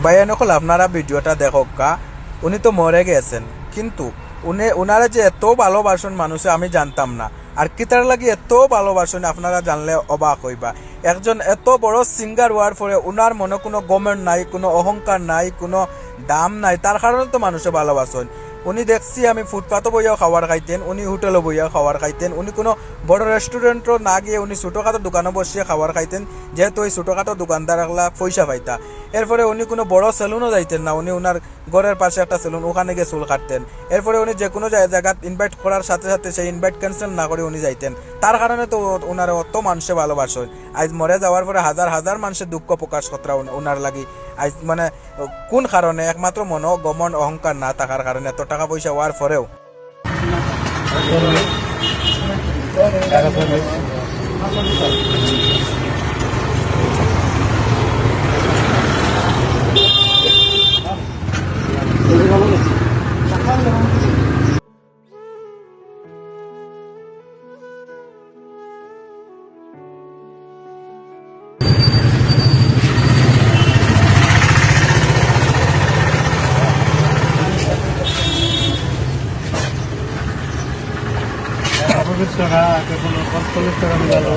ভাইয়ান হল আপনারা ভিডিওটা দেখো কা, উনি তো মরে গেছেন, কিন্তু উনারা যে এত ভালোবাসন মানুষে আমি জানতাম না। আর কিতার লাগি এত ভালোবাসন আপনারা জানলে অবাক হইবা। একজন এত বড় সিঙ্গার হওয়ার পরে উনার মনে কোনো গমেন্ট নাই, কোনো অহংকার নাই, কোনো দাম নাই, তার কারণে তো মানুষে ভালোবাসন। উনি দেখছি আমি ফুটপাতও বইয়াও খাবার খাইতেন, উনি হোটেলও বইয়াও খাবার খাইতেন, উনি কোনো বড় রেস্টুরেন্টও না গিয়ে উনি ছোটোখাটো দোকানে বসিয়ে খাবার খাইতেন, যেহেতু ওই ছোটোখাটো দোকানদারগুলা পয়সা পাইতা। এরপরে উনি কোনো বড় সেলুনও যাইতেন না, উনি ওনার ঘরের পাশে একটা সেলুন, ওখানে গিয়ে চুল কাটতেন। এরপরে উনি যে কোনো জায়গায় ইনভাইট করার সাথে সাথে সেই ইনভাইট ক্যান্সেল না করে উনি যাইতেন। তার কারণে তো ওনার অত মানুষে ভালোবাসেন। আজ মরে যাওয়ার পরে হাজার হাজার মানুষের দুঃখ প্রকাশ করা ওনার লাগি। আজ মানে কোন কারণে? একমাত্র গমন অহংকার না থাকার কারণে, এত টাকা পয়সা হওয়ার পরেও। টাকা 45 টাকা মিলালো।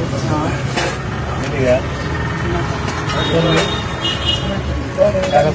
টাকা